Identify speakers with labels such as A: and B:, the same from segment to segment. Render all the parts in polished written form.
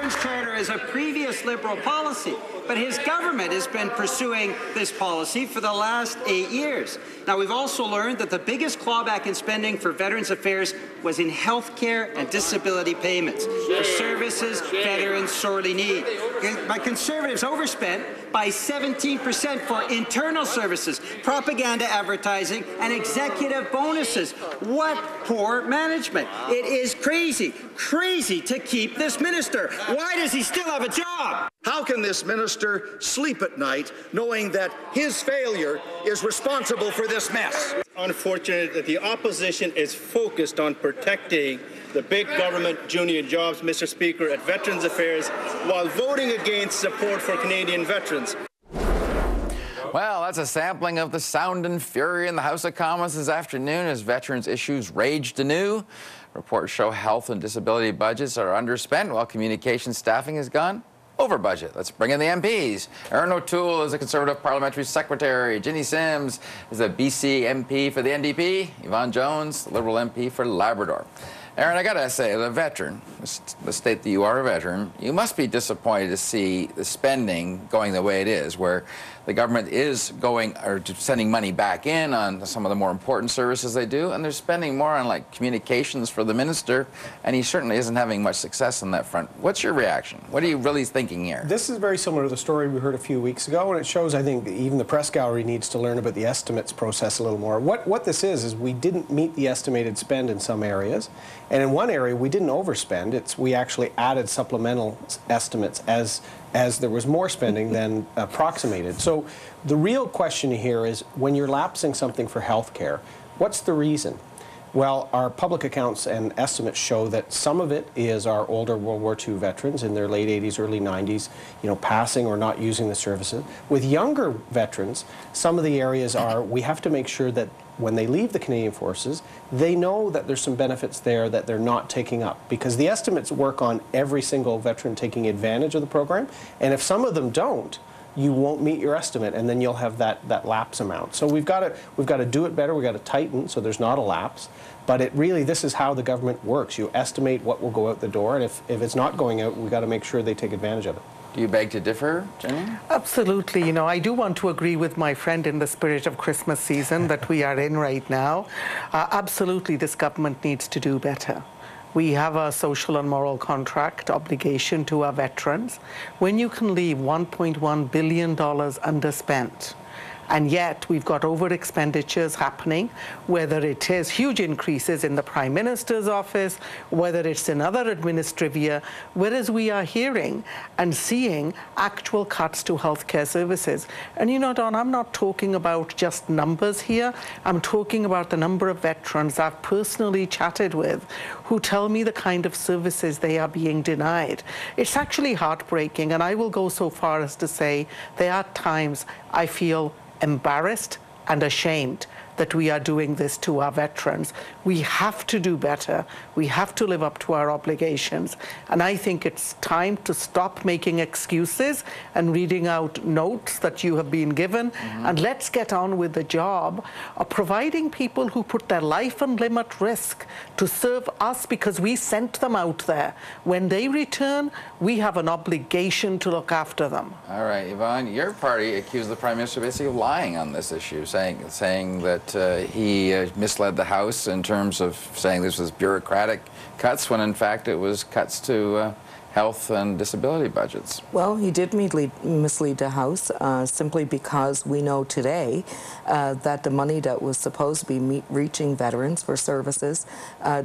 A: Veterans Charter is a previous Liberal policy, but his government has been pursuing this policy for the last 8 years. Now, we've also learned that the biggest clawback in spending for Veterans Affairs was in health care and disability payments for services veterans sorely need. But Conservatives overspent by 17% for internal services, propaganda advertising, and executive bonuses. What poor management. It is crazy to keep this minister. Why does he still have a job?
B: How can this minister sleep at night knowing that his failure is responsible for this mess?
C: Unfortunate that the opposition is focused on protecting the big government junior jobs, Mr. Speaker, at Veterans Affairs, while voting against support for Canadian veterans.
D: Well, that's a sampling of the sound and fury in the House of Commons this afternoon as veterans' issues raged anew. Reports show health and disability budgets are underspent while communication staffing has gone over budget. Let's bring in the MPs. Erin O'Toole is a Conservative Parliamentary Secretary. Ginny Sims is a BC MP for the NDP. Yvonne Jones, Liberal MP for Labrador. Erin, I gotta say, the veteran, the state that you are a veteran, you must be disappointed to see the spending going the way it is, where the government is going or sending money back in on some of the more important services they do, and they're spending more on like communications for the minister, and he certainly isn't having much success on that front. What's your reaction? What are you really thinking here?
E: This is very similar to the story we heard a few weeks ago, and it shows, I think, that even the press gallery needs to learn about the estimates process a little more. What this is we didn't meet the estimated spend in some areas, and in one area we didn't overspend. We actually added supplemental estimates as there was more spending than approximated. So the real question here is, when you're lapsing something for health care, what's the reason? Well, our public accounts and estimates show that some of it is our older World War II veterans in their late 80s, early 90s, passing or not using the services. With younger veterans, some of the areas are, we have to make sure that when they leave the Canadian Forces, they know that there's some benefits there that they're not taking up, because the estimates work on every single veteran taking advantage of the program, and if some of them don't, you won't meet your estimate, and then you'll have that lapse amount. So we've got to do it better. We've got to tighten so there's not a lapse. But this is how the government works. You estimate what will go out the door, and if it's not going out, we've got to make sure they take advantage of it.
D: Do you beg to differ, Jenny?
F: Absolutely. I do want to agree with my friend in the spirit of Christmas season that we are in right now. Absolutely, this government needs to do better. We have a social and moral contract obligation to our veterans. When you can leave $1.1 billion underspent, and yet we've got over expenditures happening, whether it is huge increases in the Prime Minister's office, whether it's in other administrivia, whereas we are hearing and seeing actual cuts to healthcare services. And Don, I'm not talking about just numbers here. I'm talking about the number of veterans I've personally chatted with who tell me the kind of services they are being denied. It's actually heartbreaking, and I will go so far as to say there are times I feel embarrassed and ashamed that we are doing this to our veterans. We have to do better. We have to live up to our obligations. And I think it's time to stop making excuses and reading out notes that you have been given. And let's get on with the job of providing people who put their life and limb at risk to serve us because we sent them out there. When they return, we have an obligation to look after them.
D: All right, Yvonne, your party accused the Prime Minister basically of lying on this issue, saying that he misled the House in terms of saying this was bureaucratic cuts, when in fact it was cuts to health and disability budgets.
G: Well, he did mislead the House simply because we know today that the money that was supposed to be reaching veterans for services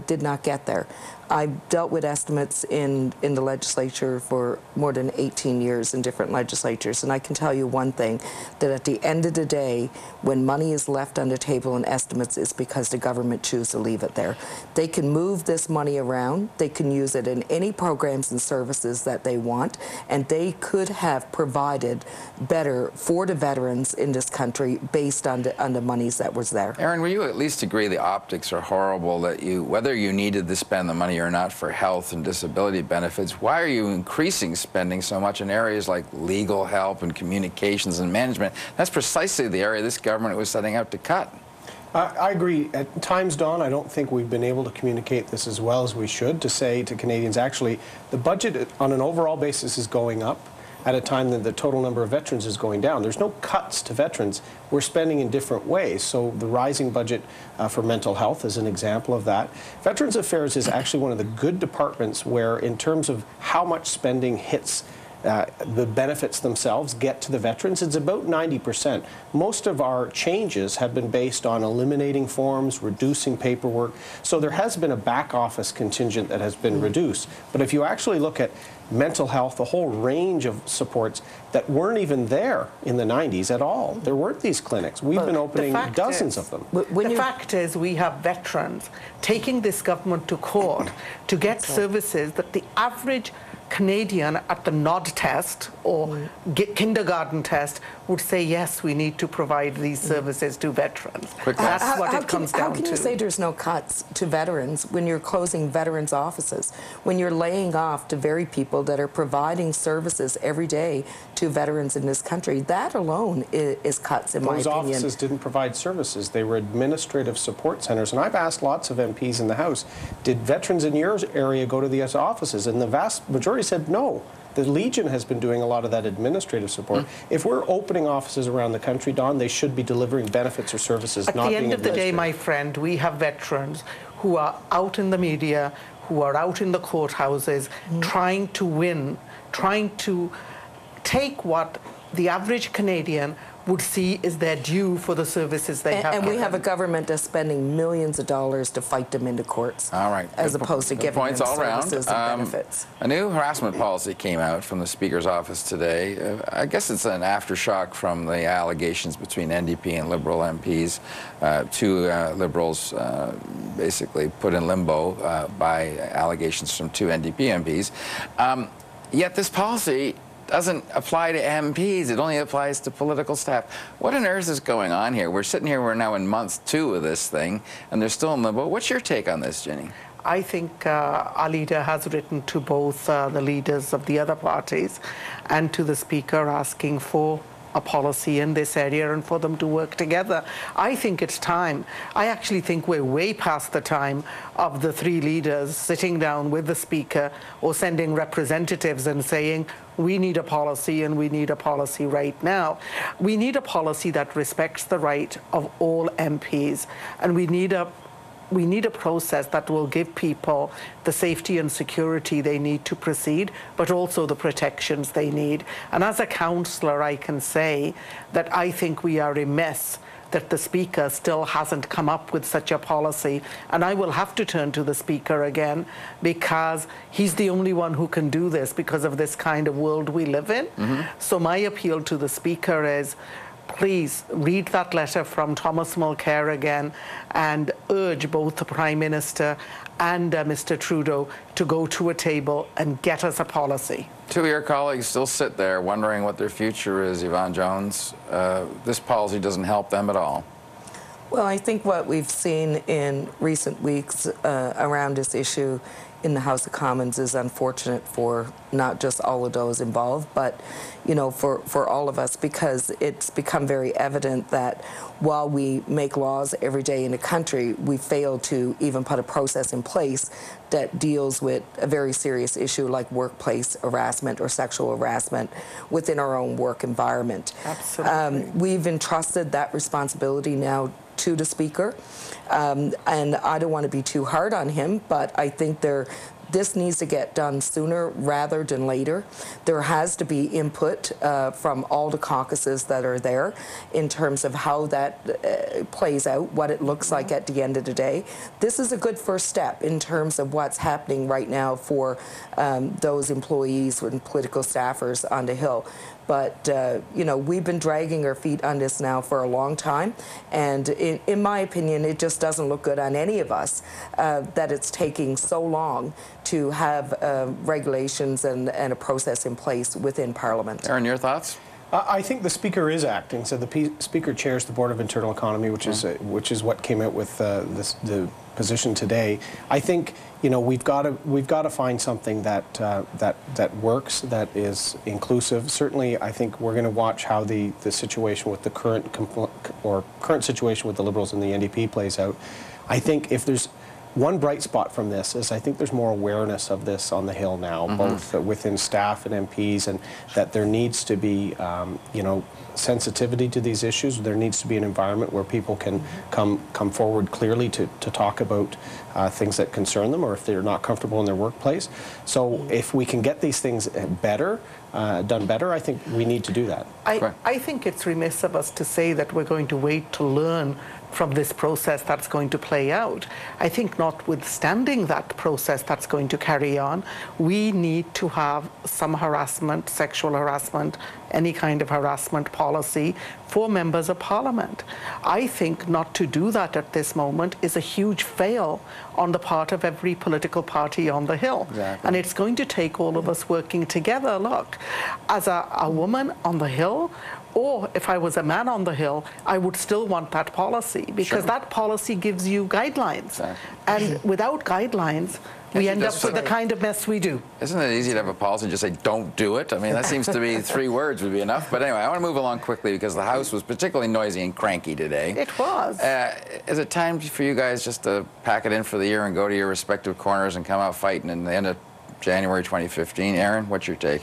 G: did not get there. I've dealt with estimates in the legislature for more than 18 years in different legislatures, and I can tell you one thing, that at the end of the day, when money is left on the table in estimates, it's because the government chooses to leave it there. They can move this money around, they can use it in any programs and services that they want, and they could have provided better for the veterans in this country based on the monies that was there.
D: Erin, will you at least agree the optics are horrible, that whether you needed to spend the money or not for health and disability benefits, why are you increasing spending so much in areas like legal help and communications and management? That's precisely the area this government was setting out to cut.
E: I agree. At times, Don, I don't think we've been able to communicate this as well as we should, to say to Canadians, actually, the budget on an overall basis is going up at a time that the total number of veterans is going down. There's no cuts to veterans. We're spending in different ways. So the rising budget for mental health is an example of that. Veterans Affairs is actually one of the good departments where, in terms of how much spending hits the benefits themselves get to the veterans, it's about 90%. Most of our changes have been based on eliminating forms, reducing paperwork. So there has been a back office contingent that has been reduced. But if you actually look at mental health, a whole range of supports that weren't even there in the 90s at all. There weren't these clinics. We've been opening dozens of them.
F: The fact is we have veterans taking this government to court to get services that the average Canadian at the NOD test or kindergarten test would say, yes, we need to provide these services to veterans. That's what it comes down to.
G: How can you say there's no cuts to veterans when you're closing veterans' offices, when you're laying off the very people that are providing services every day to veterans in this country? That alone is cuts, in my opinion.
E: Those offices didn't provide services. They were administrative support centers. And I've asked lots of MPs in the House, did veterans in your area go to these offices? And the vast majority said no. The Legion has been doing a lot of that administrative support. If we're opening offices around the country, Don, they should be delivering benefits or services, not being
F: At the end of the day, my friend, we have veterans who are out in the media, who are out in the courthouses, trying to win, trying to take what the average Canadian would see is their due for the services they have.
G: And we have a government that's spending millions of dollars to fight them into courts.
D: All right.
G: As opposed to giving them services and benefits.
D: A new harassment policy came out from the Speaker's office today. I guess it's an aftershock from the allegations between NDP and Liberal MPs. Two Liberals basically put in limbo by allegations from two NDP MPs. Yet this policy doesn't apply to MPs. It only applies to political staff. What on earth is going on here? We're sitting here, we're now in month 2 of this thing, and they're still in limbo. What's your take on this, Jenny?
F: I think our leader has written to both the leaders of the other parties and to the Speaker asking for a policy in this area and for them to work together. I think it's time. I actually think we're way past the time of the 3 leaders sitting down with the Speaker or sending representatives and saying, we need a policy and we need a policy right now. We need a policy that respects the right of all MPs, and we need a process that will give people the safety and security they need to proceed, but also the protections they need. And as a councillor, I can say that I think we are remiss that the Speaker still hasn't come up with such a policy. And I will have to turn to the Speaker again, because he's the only one who can do this because of this kind of world we live in. So my appeal to the Speaker is, please read that letter from Thomas Mulcair again and urge both the Prime Minister and Mr. Trudeau to go to a table and get us a policy.
D: 2 of your colleagues still sit there wondering what their future is, Yvonne Jones. This policy doesn't help them at all.
G: Well, I think what we've seen in recent weeks around this issue in the House of Commons is unfortunate for not just all of those involved, but for all of us, because it's become very evident that while we make laws every day in the country, we fail to even put a process in place that deals with a very serious issue like workplace harassment or sexual harassment within our own work environment.
F: Absolutely.
G: We've entrusted that responsibility now to the Speaker, and I don't want to be too hard on him, but I think this needs to get done sooner rather than later. There has to be input from all the caucuses that are there in terms of how that plays out, what it looks like at the end of the day. This is a good first step in terms of what's happening right now for those employees and political staffers on the Hill. But, we've been dragging our feet on this now for a long time. And in my opinion, it just doesn't look good on any of us that it's taking so long to have regulations and a process in place within Parliament.
D: Aaron, your thoughts?
E: I think the Speaker is acting. So the Speaker chairs the Board of Internal Economy, which is what came out with the position today. I think we've got to find something that works, that is inclusive. Certainly, I think we're going to watch how the situation with the current situation with the Liberals and the NDP plays out. I think if there's one bright spot from this is I think there's more awareness of this on the Hill now, both within staff and MPs, and that there needs to be, sensitivity to these issues. There needs to be an environment where people can come forward clearly to talk about things that concern them, or if they're not comfortable in their workplace. So if we can get these things done better, I think we need to do that.
F: I think it's remiss of us to say that we're going to wait to learn from this process that's going to play out. I think notwithstanding that process that's going to carry on, we need to have some harassment, sexual harassment, any kind of harassment policy for members of Parliament. I think not to do that at this moment is a huge fail on the part of every political party on the Hill. Exactly. And it's going to take all of us working together. Look, as a woman on the Hill, or if I was a man on the Hill, I would still want that policy, because that policy gives you guidelines. Exactly. And without guidelines, we end up with the kind of mess we do.
D: Isn't it easy to have a policy and just say, don't do it? I mean, that seems to be 3 words would be enough. But anyway, I want to move along quickly because the House was particularly noisy and cranky today.
F: It was.
D: Is it time for you guys just to pack it in for the year and go to your respective corners and come out fighting in the end of January 2015? Aaron, what's your take?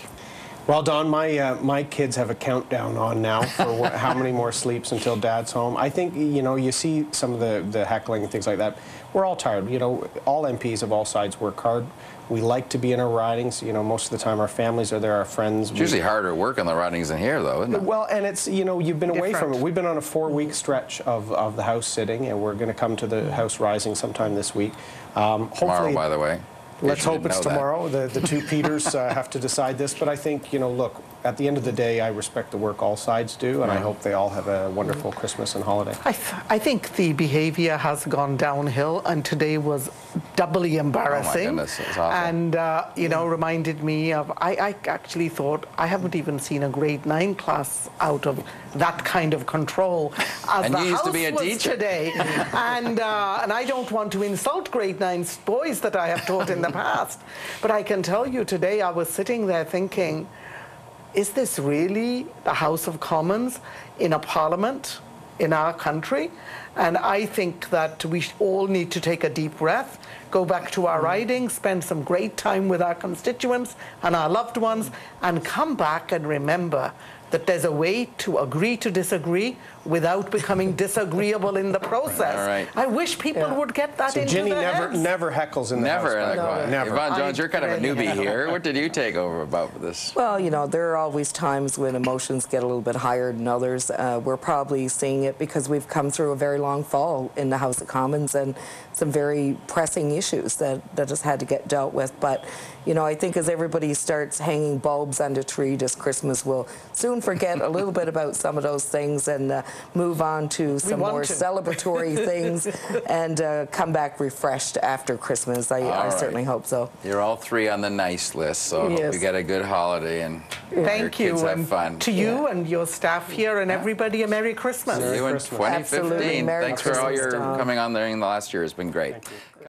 E: Well, Don, my kids have a countdown on now for how many more sleeps until Dad's home. I think, you see some of the heckling and things like that. We're all tired. All MPs of all sides work hard. We like to be in our ridings. Most of the time our families are there, our friends.
D: It's usually harder work in the ridings than here, though, isn't it?
E: Well, and it's, you've been away from it. We've been on a 4-week stretch of the House sitting, and we're going to come to the House Rising sometime this week. Hopefully,
D: tomorrow, by the way.
E: Let's hope it's tomorrow. The two Peters have to decide this. But I think, look, at the end of the day, I respect the work all sides do, and I hope they all have a wonderful Christmas and holiday.
F: I think the behavior has gone downhill, and today was doubly embarrassing.
D: Oh my goodness, it's awful.
F: And, reminded me of, I actually thought, I haven't even seen a grade 9 class out of that kind of control as
D: and
F: the
D: you used
F: House
D: to be a
F: was
D: teacher.
F: Today. And I don't want to insult grade 9 boys that I have taught in the past, but I can tell you today I was sitting there thinking, is this really the House of Commons in a parliament in our country? And I think that we all need to take a deep breath, go back to our ridings, spend some great time with our constituents and our loved ones, and come back and remember that there's a way to agree to disagree without becoming disagreeable in the process.
D: All right.
F: I wish people would get that into
E: Ginny
F: their heads.
E: never heckles in the House.
D: Never. Yvonne Jones, you're kind of a newbie here. What did you take over about this?
G: Well, there are always times when emotions get a little bit higher than others. We're probably seeing it because we've come through a very long fall in the House of Commons and some very pressing issues that has had to get dealt with. But, I think as everybody starts hanging bulbs under tree this Christmas, we'll soon forget a little bit about some of those things and move on to some more celebratory things and come back refreshed after Christmas. I certainly hope so.
D: You're all 3 on the nice list, so I hope you get a good holiday and your kids have fun.
F: To you and your staff here and everybody, a Merry Christmas.
D: See you in 2015.
G: Absolutely. Merry
D: Thanks for all
G: Christmas,
D: your
G: Don.
D: coming on during the last year. It's been great.